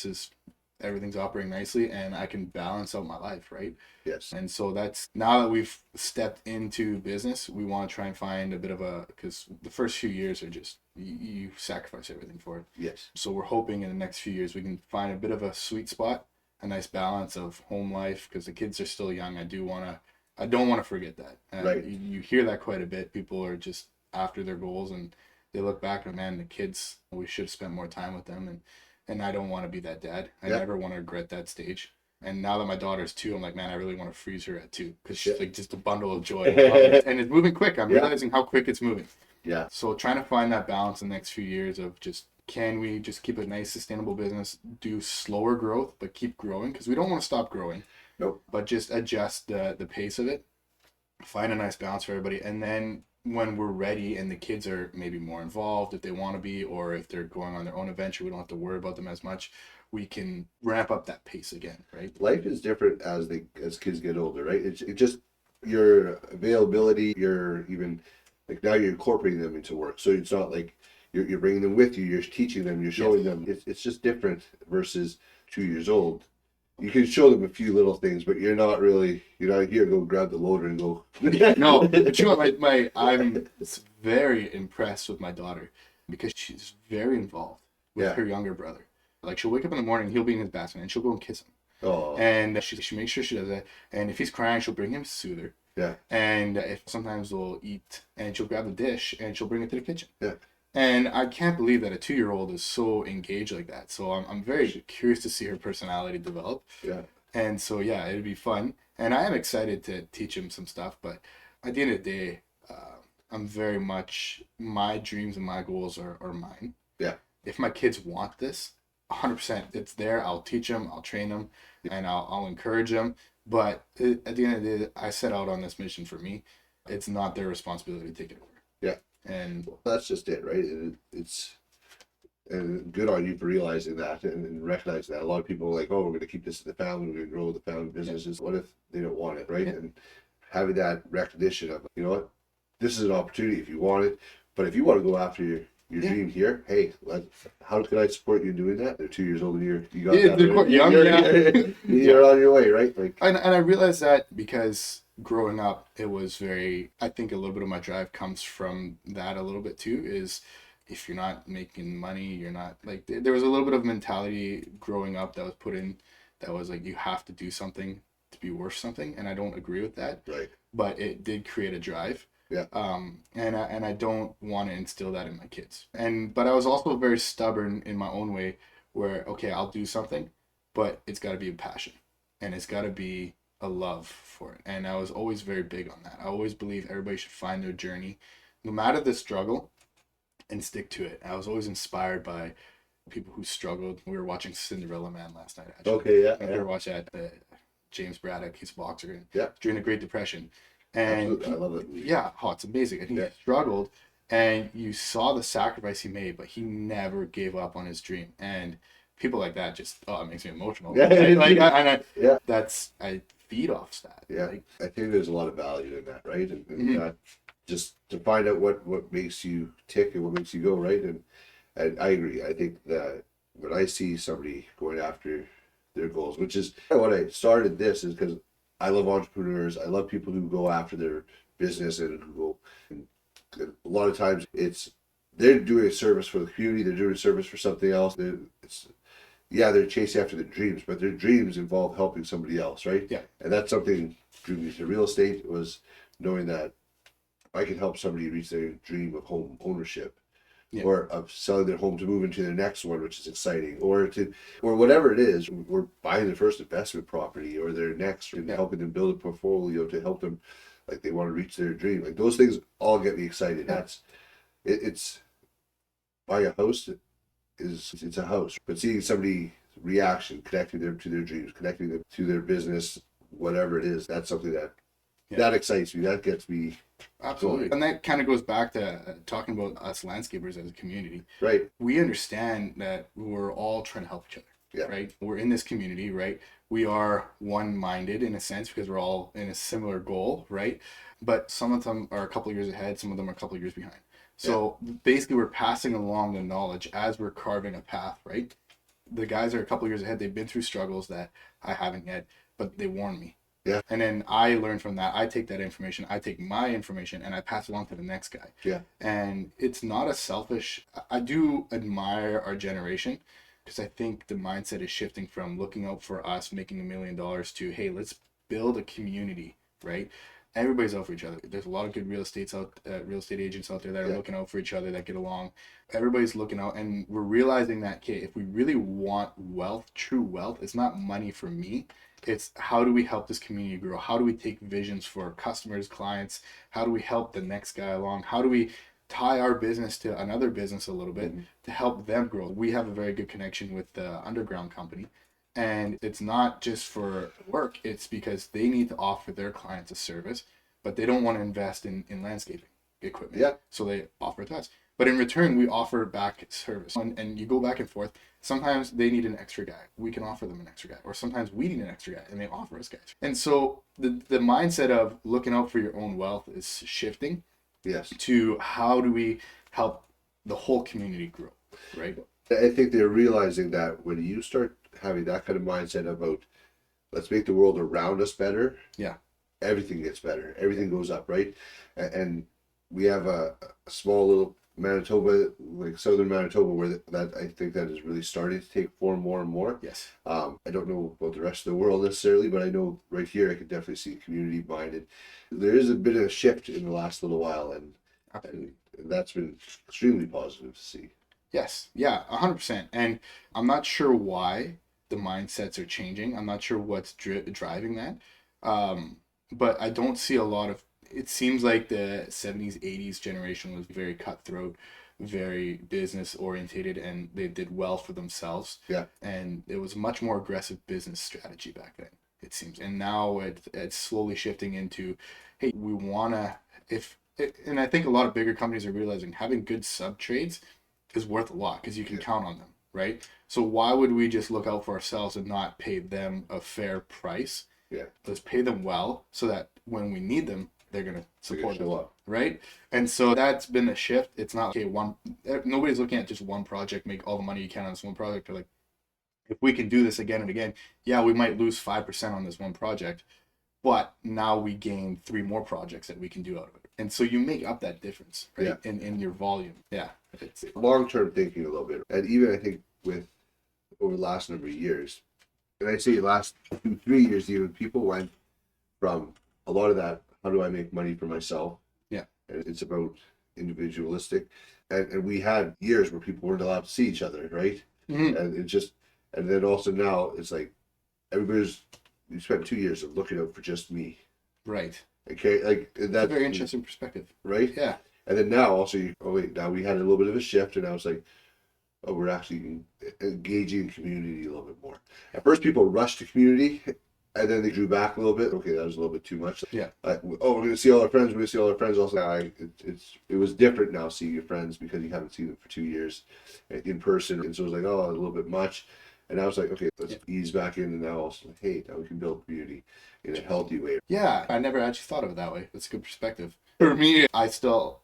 everything's operating nicely and I can balance out my life, right? Yes. And so that's, now that we've stepped into business, we want to try and find a bit of because the first few years are just, you sacrifice everything for it. Yes. So we're hoping in the next few years we can find a bit of a sweet spot, a nice balance of home life, because the kids are still young. I don't want to forget that. Right. You hear that quite a bit. People are just after their goals and they look back and, man, the kids, we should have spent more time with them. And I don't want to be that dad. I never want to regret that stage. And now that my daughter's 2, I'm like, man, I really want to freeze her at 2, because she's like just a bundle of joy. And it's moving quick. I'm realizing how quick it's moving. Yeah. So trying to find that balance in the next few years of just, can we just keep a nice sustainable business, do slower growth, but keep growing? Because we don't want to stop growing. Nope. But just adjust the pace of it, find a nice balance for everybody. And then when we're ready and the kids are maybe more involved, if they want to be, or if they're going on their own adventure, we don't have to worry about them as much. We can ramp up that pace again, right? Life is different as kids get older, right? It just, your availability, you're even like, now you're incorporating them into work, so it's not like you're bringing them with you, you're teaching them, you're showing them. It's just different versus 2 years old. You can show them a few little things, but you're not here, go grab the loader and go. No, but you know what, I'm very impressed with my daughter, because she's very involved with her younger brother. Like, she'll wake up in the morning, he'll be in his bathroom, and she'll go and kiss him. Oh. And she makes sure she does that. And if he's crying, she'll bring him soother. Yeah. And if sometimes we'll eat, and she'll grab the dish and she'll bring it to the kitchen. Yeah. And I can't believe that a 2-year-old is so engaged like that. So I'm very curious to see her personality develop. Yeah. And so, yeah, it'd be fun. And I am excited to teach him some stuff. But at the end of the day, I'm very much, my dreams and my goals are mine. Yeah. If my kids want this, 100%, it's there. I'll teach them, I'll train them, and I'll encourage them. But at the end of the day, I set out on this mission for me. It's not their responsibility to take it over. Yeah. And that's just it, right? It's and good on you for realizing that and recognizing that. A lot of people are like, oh, we're going to keep this in the family, we're going to grow the family businesses. What if they don't want it, right? And having that recognition of, you know what, this is an opportunity if you want it. But if you want to go after your dream here, hey, how can I support you in doing that? They're 2 years old and you got that. They're quite young, you're on your way, right? Like, and I realized that because growing up, it was I think a little bit of my drive comes from that a little bit too, is if you're not making money, you're not, like, there was a little bit of mentality growing up that was put in, that was like, you have to do something to be worth something. And I don't agree with that. Right. But it did create a drive. Yeah. And I don't want to instill that in my kids. But I was also very stubborn in my own way, where, okay, I'll do something, but it's got to be a passion, and it's got to be a love for it. And I was always very big on that. I always believe everybody should find their journey, no matter the struggle, and stick to it. I was always inspired by people who struggled. We were watching Cinderella Man last night, actually. Okay, yeah. I never watched that. James Braddock, he's a boxer. Yeah. During the Great Depression. And absolutely. I love it. Yeah, it's amazing. And he struggled, and you saw the sacrifice he made, but he never gave up on his dream. And people like that just, it makes me emotional. Yeah. Right? I feed off that. Yeah. Like, I think there's a lot of value in that, right? And just to find out what makes you tick and what makes you go, right? And I agree. I think that when I see somebody going after their goals, which is what I started this, is because I love entrepreneurs. I love people who go after their business and who go. And a lot of times they're doing a service for the community. They're doing a service for something else. They're chasing after their dreams, but their dreams involve helping somebody else, right? Yeah. And that's something drew me to real estate, was knowing that I can help somebody reach their dream of home ownership Yeah. or of selling their home to move into their next one, which is exciting, or whatever it is, or buying their first investment property or their next, and Yeah. helping them build a portfolio to help them, like they want to reach their dream. Like those things all get me excited. Yeah. That's it's buying a house it's a house, but seeing somebody reaction, connecting them to their dreams, connecting them to their business, whatever it is, that's something that that excites me. That gets me Absolutely. going. And that kind of goes back to talking about us landscapers as a community. Right. We understand that we're all trying to help each other. Yeah. Right. We're in this community, right? We are one-minded in a sense because we're all in a similar goal, right? But some of them are a couple of years ahead, some of them are a couple of years behind. So basically we're passing along the knowledge as we're carving a path, right? The guys are a couple of years ahead. They've been through struggles that I haven't yet, but they warned me. Yeah. And then I learn from that. I take that information, I take my information, and I pass it along to the next guy. Yeah. And it's not a selfish. I do admire our generation because I think the mindset is shifting from looking out for us making $1 million to, hey, let's build a community, right? Everybody's out for each other. There's a lot of good real estate agents out there that are looking out for each other, that get along. Everybody's looking out, and we're realizing that, okay, if we really want wealth, true wealth, it's not money for me. It's how do we help this community grow? How do we take visions for customers, clients? How do we help the next guy along? How do we tie our business to another business a little bit to help them grow? We have a very good connection with the underground company. And it's not just for work, it's because they need to offer their clients a service, but they don't want to invest in landscaping equipment. Yeah. So they offer it to us. But in return, we offer back service. And you go back and forth. Sometimes they need an extra guy. We can offer them an extra guy. Or sometimes we need an extra guy and they offer us guys. And so the mindset of looking out for your own wealth is shifting. Yes. To how do we help the whole community grow, right? I think they're realizing that when you start having that kind of mindset about let's make the world around us better, everything gets better, everything goes up, right? And we have a small little Manitoba, like southern Manitoba, where that I think that is really starting to take form more and more. Yes. I don't know about the rest of the world necessarily, but I know right here I can definitely see community minded. There is a bit of a shift in the last little while, and that's been extremely positive to see. Yes. Yeah, 100%. And I'm not sure why the mindsets are changing. I'm not sure what's driving that. But I don't see a lot of, it seems like the 70s, 80s generation was very cutthroat, very business orientated, and they did well for themselves. Yeah. And it was a much more aggressive business strategy back then, it seems. And now it's slowly shifting into, hey, we want to, and I think a lot of bigger companies are realizing having good sub trades is worth a lot because you can count on them, right? So why would we just look out for ourselves and not pay them a fair price? Yeah. Let's pay them well so that when we need them, they're going to support us, up. right? And so that's been the shift. It's not, okay, nobody's looking at just one project, make all the money you can on this one project. They're like, if we can do this again and again, yeah, we might lose 5% on this one project, but now we gain 3 more projects that we can do out of it. And so you make up that difference, right? In your volume. Yeah. It's long-term thinking a little bit. And even I think with over the last number of years, and I'd say last 2-3 years even, people went from a lot of that, how do I make money for myself? Yeah. And it's about individualistic. And we had years where people weren't allowed to see each other, right? Mm-hmm. And then also now it's like you spent 2 years of looking out for just me. Right. Okay, like that's a very interesting perspective. Right? Yeah. And then now also, now we had a little bit of a shift, and I was like, oh, we're actually engaging in community a little bit more. At first, people rushed to community, and then they drew back a little bit. Okay, that was a little bit too much. Yeah. We're going to see all our friends. We're going to see all our friends. Also, it was different now seeing your friends because you haven't seen them for 2 years in person, and so it was like, oh, a little bit much. And I was like, okay, let's ease back in, and now also, hey, now we can build community in a healthy way. Yeah, I never actually thought of it that way. That's a good perspective. For me, I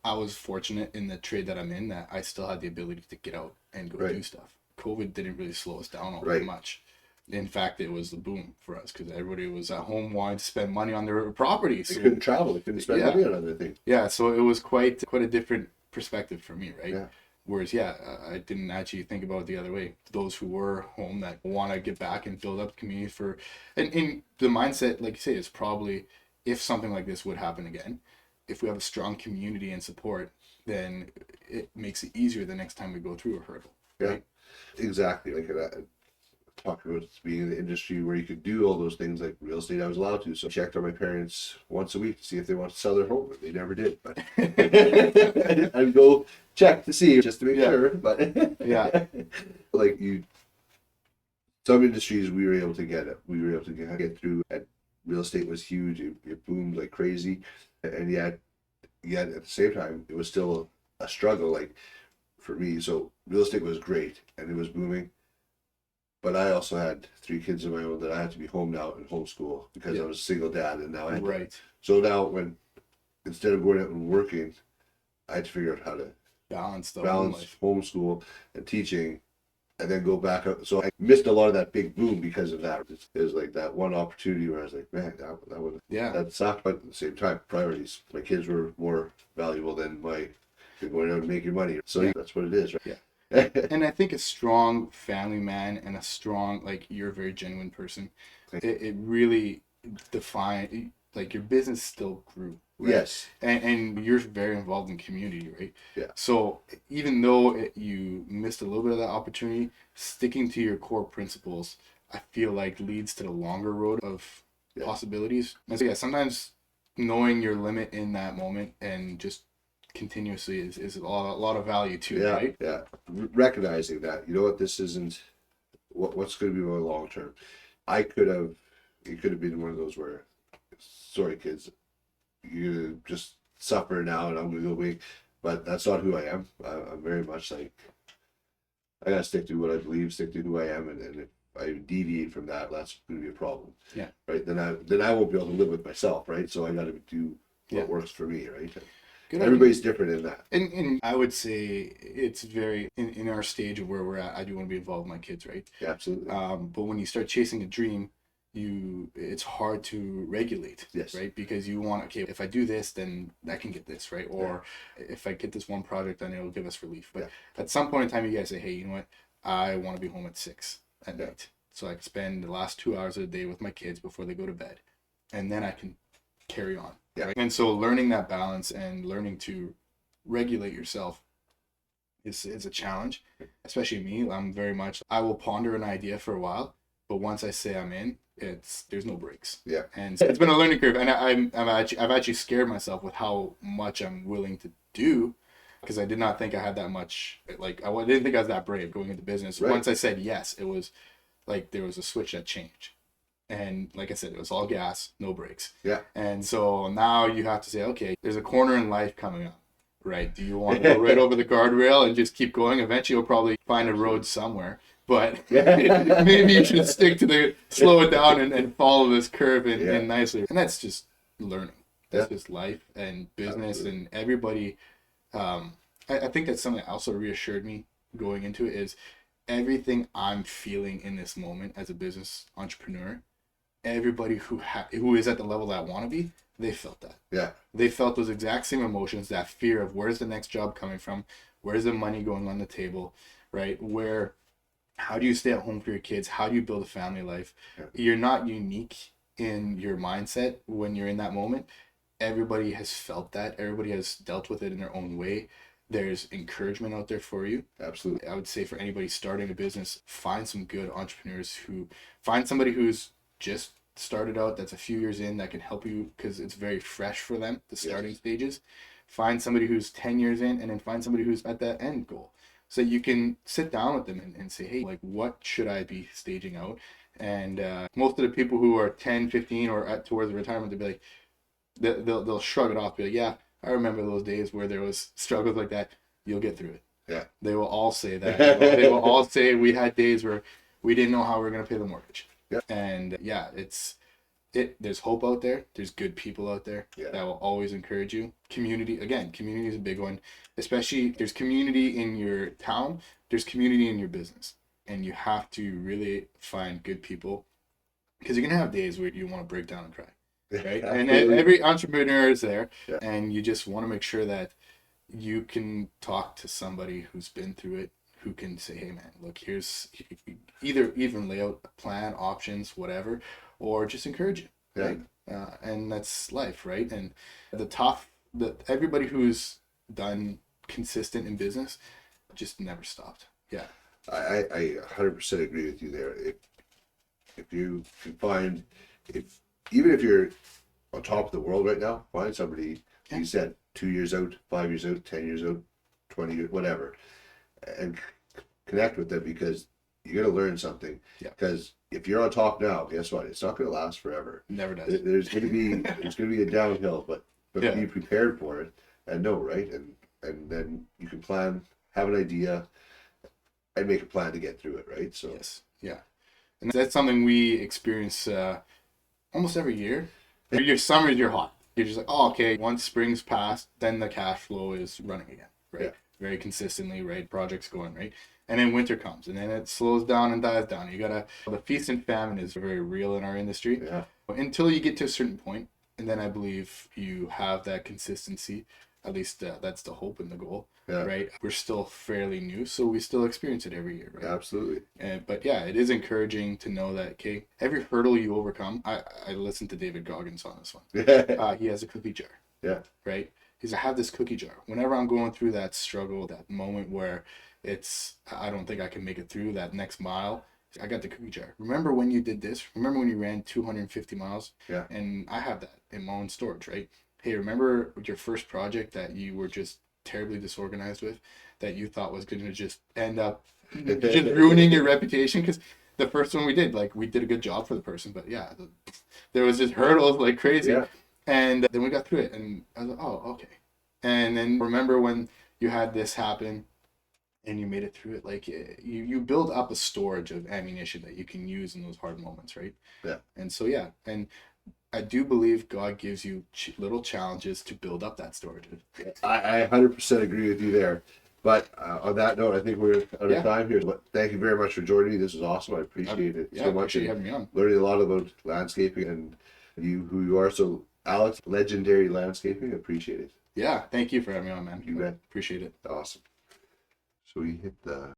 was fortunate in the trade that I'm in that I still had the ability to get out and go do stuff. COVID didn't really slow us down all that much. In fact, it was the boom for us because everybody was at home wanting to spend money on their property. They couldn't travel. They couldn't spend money on other things. Yeah, so it was quite a different perspective for me, right? Yeah. Whereas, I didn't actually think about it the other way. Those who were home that want to get back and build up the community and the mindset, like you say, is probably if something like this would happen again, if we have a strong community and support, then it makes it easier the next time we go through a hurdle. Right? Exactly. Like talking about being in the industry where you could do all those things like real estate, I was allowed to. So I checked on my parents once a week to see if they want to sell their home. They never did, but I'd go check to see just to make sure. But yeah, like some industries we were able to get it. We were able to get through. And real estate was huge. It boomed like crazy, and yet at the same time, it was still a struggle. Like for me, so real estate was great and it was booming. But I also had 3 kids of my own that I had to be home now and homeschool because I was a single dad, and now I had to. So now instead of going out and working, I had to figure out how to balance homeschool and teaching, and then go back up. So I missed a lot of that big boom because of that. It was like that one opportunity where I was like, man, that sucked. But at the same time, priorities. My kids were more valuable than going out and making money. So that's what it is, right? Yeah. And I think a strong family man and a strong, like, you're a very genuine person. It really defined, like, your business still grew. Right? Yes. And you're very involved in community, right? Yeah. So even though you missed a little bit of that opportunity, sticking to your core principles, I feel like leads to the longer road of possibilities. And so sometimes knowing your limit in that moment and just continuously is a lot of value too, right? Yeah. Recognizing that, you know what, this isn't what's going to be my long term. It could have been one of those where, sorry kids, you just suffer now and I'm going to go away. But that's not who I am. I'm very much like, I got to stick to what I believe, stick to who I am. And if I deviate from that, that's going to be a problem. Yeah. Right. Then I won't be able to live with myself. Right. So I got to do what works for me. Right. Everybody's different in that. And I would say it's very, in our stage of where we're at, I do want to be involved with my kids, right? Yeah, absolutely. But when you start chasing a dream, it's hard to regulate, right? Because you want, okay, if I do this, then I can get this, right? Or if I get this one project, then it'll give us relief. But at some point in time, you guys say, hey, you know what? I want to be home at 6 at night. So I can spend the last 2 hours of the day with my kids before they go to bed. And then I can carry on. Yeah. Right? And so learning that balance and learning to regulate yourself is a challenge, especially me. I'm very much, I will ponder an idea for a while, but once I say I'm in, there's no breaks. Yeah. And so it's been a learning curve, and I've actually scared myself with how much I'm willing to do, because I did not think I had that much. Like, I didn't think I was that brave going into business. Right. Once I said yes, it was like there was a switch that changed. And like I said, it was all gas, no brakes. Yeah. And so now you have to say, okay, there's a corner in life coming up, right? Do you want to go right over the guardrail and just keep going? Eventually you'll probably find a road somewhere. But maybe you should stick to slow it down and follow this curve and nicely. And that's just learning. That's just life and business. Absolutely. And everybody. I think that's something that also reassured me going into it is everything I'm feeling in this moment as a business entrepreneur. Everybody who is at the level that I want to be, they felt that. Yeah. They felt those exact same emotions, that fear of where's the next job coming from? Where's the money going on the table, right? How do you stay at home for your kids? How do you build a family life? Yeah. You're not unique in your mindset when you're in that moment. Everybody has felt that. Everybody has dealt with it in their own way. There's encouragement out there for you. Absolutely. I would say for anybody starting a business, find some good entrepreneurs find somebody who's just started out, that's a few years in, that can help you because it's very fresh for them, the starting stages. Find somebody who's 10 years in, and then find somebody who's at that end goal. So you can sit down with them and say, hey, like, what should I be staging out? And most of the people who are 10, 15 or towards retirement, they'll be like, they'll shrug it off, be like, yeah, I remember those days where there was struggles like that. You'll get through it. Yeah. They will all say that. They will all say we had days where we didn't know how we were going to pay the mortgage. Yeah. And there's hope out there. There's good people out there that will always encourage you. Community is a big one. Especially there's community in your town. There's community in your business. And you have to really find good people, because you're going to have days where you want to break down and cry. Right. And every entrepreneur is there. Yeah. And you just want to make sure that you can talk to somebody who's been through it, who can say, hey man, look, here's either even lay out a plan, options, whatever, or just encourage you. Right. And that's life, right? And the tough everybody who's done consistent in business just never stopped. Yeah. I 100% agree with you there. If you can find, if even if you're on top of the world right now, find somebody, you said 2 years out, 5 years out, 10 years out, 20 years, whatever, and connect with them, because you're going to learn something. Yeah. Because if you're on top now, guess what? It's not going to last forever. Never does. There's going to be a downhill, but be prepared for it and know, right? And then you can plan, have an idea, and make a plan to get through it, right? So yes, yeah, and that's something we experience almost every year. Your summer, you're hot. You're just like, oh, okay. Once spring's passed, then the cash flow is running again, right? Yeah. Very consistently, right? Projects going, right? And then winter comes, and then it slows down and dies down. The feast and famine is very real in our industry. Yeah. Until you get to a certain point, and then I believe you have that consistency. At least that's the hope and the goal, right? We're still fairly new, so we still experience it every year, right? Absolutely. But yeah, it is encouraging to know that, okay, every hurdle you overcome, I listened to David Goggins on this one. He has a cookie jar. Yeah. Right? He's like, I have this cookie jar. Whenever I'm going through that struggle, that moment where I don't think I can make it through that next mile, I got the cookie jar. Remember when you did this? Remember when you ran 250 miles? Yeah. And I have that in my own storage, right? Hey, remember your first project that you were just terribly disorganized with, that you thought was going to just end up just ruining your reputation? Because the first one we did a good job for the person, but yeah, there was just hurdles like crazy. Yeah. And then we got through it, and I was like, oh, okay. And then remember when you had this happen and you made it through it, like you build up a storage of ammunition that you can use in those hard moments, right? Yeah. And so, yeah, and I do believe God gives you little challenges to build up that storage. I 100% agree with you there. But on that note, I think we're out of time here. But thank you very much for joining me. This was awesome. I appreciate it so much. Appreciate you having me on. Learning a lot about landscaping and who you are. So, Alex, legendary landscaping. Appreciate it. Yeah, thank you for having me on, man. You bet. Appreciate it. Awesome. So we hit the